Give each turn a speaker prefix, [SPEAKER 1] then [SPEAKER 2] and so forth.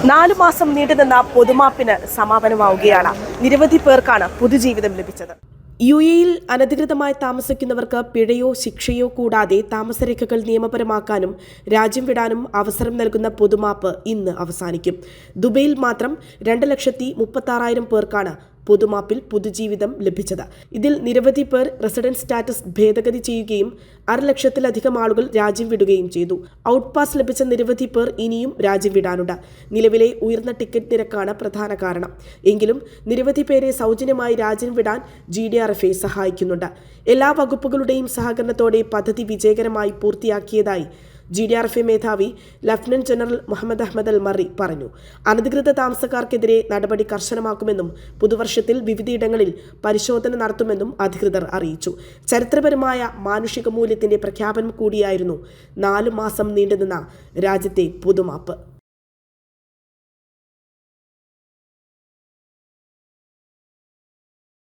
[SPEAKER 1] 4 മാസം നീണ്ടുനിന്ന പൊതുമാപ്പിന് സമാപനമാവുകയാണ്. നിരവധി പേർക്കാണ് പുതുജീവിതം ലഭിച്ചത്. UAE-യിൽ അനധികൃതമായി താമസിക്കുന്നവർക്ക് പിഴയോ ശിക്ഷയോ കൂടാതെ താമസരേഖകൾ നിയമപരമാക്കാനും രാജ്യം വിടാനും അവസരം നൽകുന്ന പൊതുമാപ്പ് ഇന്ന് അവസാനിക്കും. ദുബൈയിൽ മാത്രം 2,36,000 പേർക്കാണ് പൊതുമാപ്പിൽ പുതുജീവിതം ലഭിച്ചത്. ഇതിൽ നിരവധി പേർ റെസിഡൻസ് സ്റ്റാറ്റസ് ഭേദഗതി ചെയ്യുകയും 6,00,000-ലധികം ആളുകൾ രാജ്യം വിടുകയും ചെയ്തു. ഔട്ട് പാസ് ലഭിച്ച നിരവധി പേർ ഇനിയും രാജ്യം വിടാനുണ്ട്. നിലവിലെ ഉയർന്ന ടിക്കറ്റ് നിരക്കാണ് പ്രധാന കാരണം. എങ്കിലും നിരവധി പേരെ സൗജന്യമായി രാജ്യം വിടാൻ GDRFA സഹായിക്കുന്നുണ്ട്. എല്ലാ വകുപ്പുകളുടെയും സഹകരണത്തോടെ പദ്ധതി വിജയകരമായി പൂർത്തിയാക്കിയതായി GDRFA മേധാവി ലഫ്റ്റനന്റ് ജനറൽ മുഹമ്മദ് അഹമ്മദ് അൽ മറി പറഞ്ഞു. അനധികൃത താമസക്കാർക്കെതിരെ നടപടി കർശനമാക്കുമെന്നും പുതുവർഷത്തിൽ വിവിധയിടങ്ങളിൽ പരിശോധന നടത്തുമെന്നും അധികൃതർ അറിയിച്ചു. ചരിത്രപരമായ മാനുഷിക മൂല്യത്തിന്റെ പ്രഖ്യാപനം കൂടിയായിരുന്നു 4 മാസം നീണ്ടുനിന്ന രാജ്യത്തെ പൊതുമാപ്പ്.